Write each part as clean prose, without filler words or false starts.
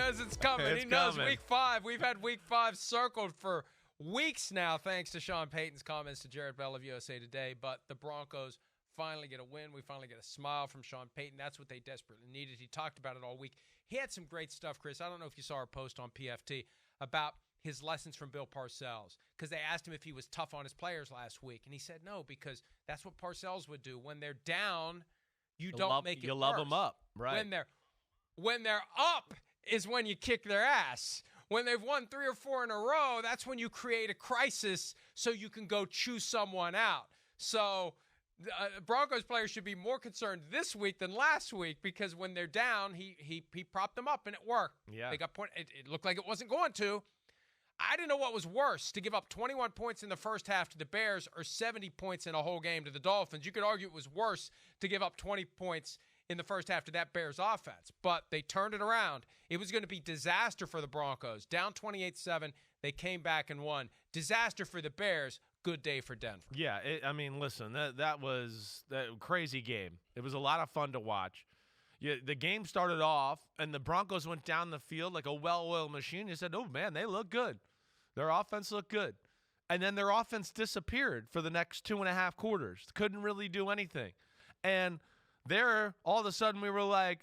knows it's coming. He knows week 5. We've had week 5 circled for weeks now, thanks to Sean Payton's comments to Jared Bell of USA Today. But the Broncos finally get a win. We finally get a smile from Sean Payton. That's what they desperately needed. He talked about it all week. He had some great stuff, Chris. I don't know if you saw our post on PFT about his lessons from Bill Parcells, because they asked him if he was tough on his players last week. And he said no, because that's what Parcells would do. When they're down, you don't make it you worse. love them up, right? When they're up is when you kick their ass. When they've won 3 or 4 in a row, that's when you create a crisis so you can go chew someone out. So Broncos players should be more concerned this week than last week, because when they're down, he propped them up and it worked. Yeah. They got point. It looked like it wasn't going to. I didn't know what was worse, to give up 21 points in the first half to the Bears or 70 points in a whole game to the Dolphins. You could argue it was worse to give up 20 points in the first half to that Bears offense, but they turned it around. It was going to be disaster for the Broncos. Down 28-7, they came back and won. Disaster for the Bears. Good day for Denver. Yeah, listen, that was a crazy game. It was a lot of fun to watch. The game started off, and the Broncos went down the field like a well-oiled machine. You said, oh, man, they look good. Their offense looked good. And then their offense disappeared for the next 2.5 quarters. Couldn't really do anything. And there, all of a sudden, we were like,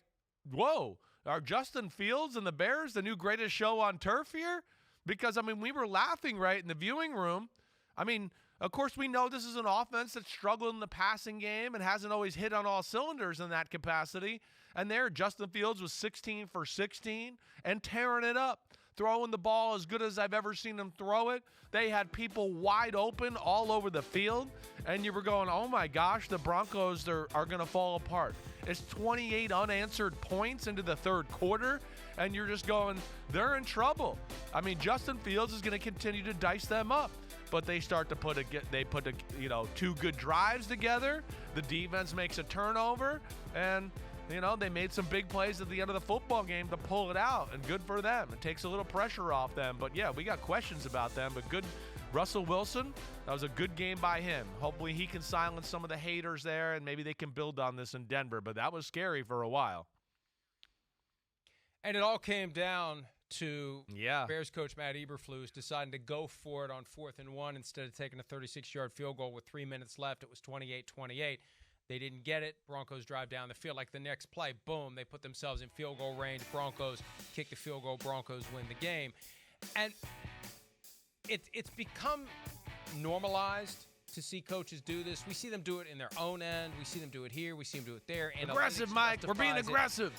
whoa, are Justin Fields and the Bears the new greatest show on turf here? Because, we were laughing right in the viewing room. Of course, we know this is an offense that's struggled in the passing game and hasn't always hit on all cylinders in that capacity. And there, Justin Fields was 16 for 16 and tearing it up, throwing the ball as good as I've ever seen him throw it. They had people wide open all over the field, and you were going, oh, my gosh, the Broncos are going to fall apart. It's 28 unanswered points into the third quarter, and you're just going, they're in trouble. Justin Fields is going to continue to dice them up. But they start to put 2 good drives together. The defense makes a turnover, and they made some big plays at the end of the football game to pull it out, and good for them. It takes a little pressure off them. But yeah, we got questions about them. But good, Russell Wilson. That was a good game by him. Hopefully he can silence some of the haters there, and maybe they can build on this in Denver. But that was scary for a while. And it all came down to Bears coach Matt Eberflus deciding to go for it on 4th and 1 instead of taking a 36-yard field goal with 3 minutes left. It was 28-28. They didn't get it. Broncos drive down the field. Like the next play, boom, they put themselves in field goal range. Broncos kick the field goal. Broncos win the game. And it's become normalized to see coaches do this. We see them do it in their own end. We see them do it here. We see them do it there. Aggressive, Mike. We're being aggressive.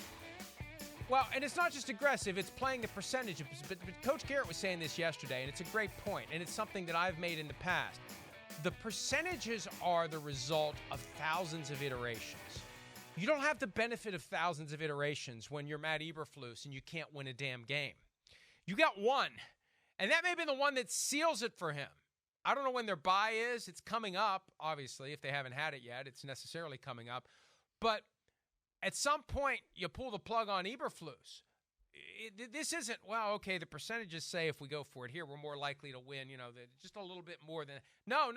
Well, and it's not just aggressive, it's playing the percentages. But Coach Garrett was saying this yesterday, and it's a great point, and it's something that I've made in the past. The percentages are the result of thousands of iterations. You don't have the benefit of thousands of iterations when you're Matt Eberflus and you can't win a damn game. You got one, and that may be the one that seals it for him. I don't know when their bye is. It's coming up, obviously. If they haven't had it yet, it's necessarily coming up. But at some point, you pull the plug on Eberflus. This isn't, the percentages say if we go for it here, we're more likely to win, just a little bit more than. No.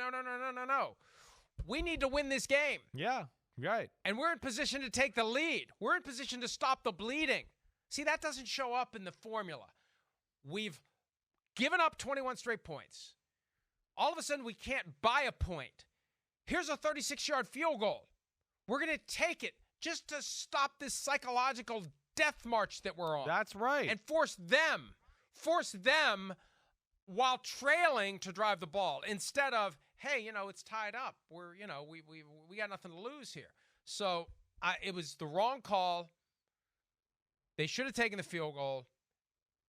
We need to win this game. Yeah, right. And we're in position to take the lead. We're in position to stop the bleeding. See, that doesn't show up in the formula. We've given up 21 straight points. All of a sudden, we can't buy a point. Here's a 36-yard field goal. We're going to take it just to stop this psychological death march that we're on. That's right. And force them while trailing to drive the ball instead of, hey, it's tied up. We're, we got nothing to lose here. So it was the wrong call. They should have taken the field goal.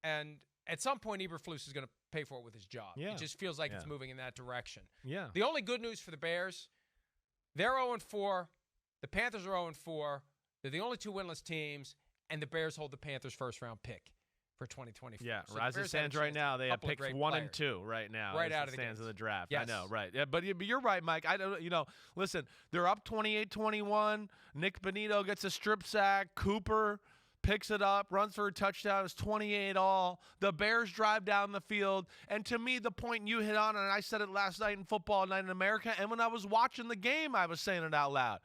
And at some point, Eberflus is going to pay for it with his job. Yeah. It just feels like it's moving in that direction. Yeah. The only good news for the Bears, they're 0-4. The Panthers are 0-4. They're the only 2 winless teams, and the Bears hold the Panthers' first-round pick for 2024. Yeah, so as it stands right now, they have picks 1 and 2 right now. Right out of the stands in the draft. Yes. I know, right? Yeah, but you're right, Mike. I don't. Listen, they're up 28-21. Nick Bonito gets a strip sack. Cooper picks it up, runs for a touchdown. It's 28-all. The Bears drive down the field. And to me, the point you hit on, and I said it last night in Football Night in America, and when I was watching the game, I was saying it out loud.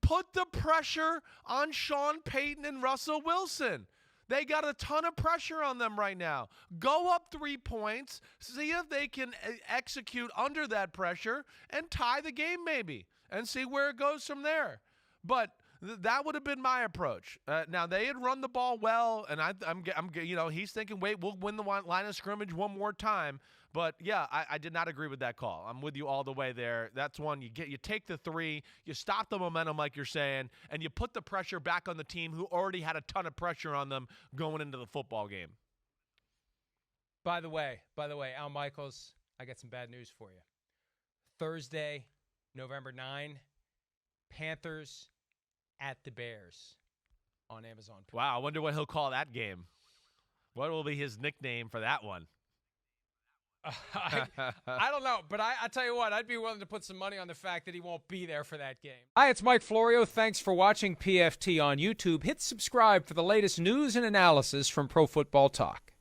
Put the pressure on Sean Payton and Russell Wilson. They got a ton of pressure on them right now. Go up 3 points, see if they can execute under that pressure and tie the game maybe and see where it goes from there. But that would have been my approach. Now, they had run the ball well, and I'm he's thinking, wait, we'll win the line of scrimmage one more time. But, yeah, I did not agree with that call. I'm with you all the way there. That's one. You take the 3, you stop the momentum like you're saying, and you put the pressure back on the team who already had a ton of pressure on them going into the football game. By the way, Al Michaels, I got some bad news for you. Thursday, November 9, Panthers at the Bears on Amazon Prime. Wow, I wonder what he'll call that game. What will be his nickname for that one? I don't know, but I tell you what, I'd be willing to put some money on the fact that he won't be there for that game. Hi, it's Mike Florio. Thanks for watching PFT on YouTube. Hit subscribe for the latest news and analysis from Pro Football Talk.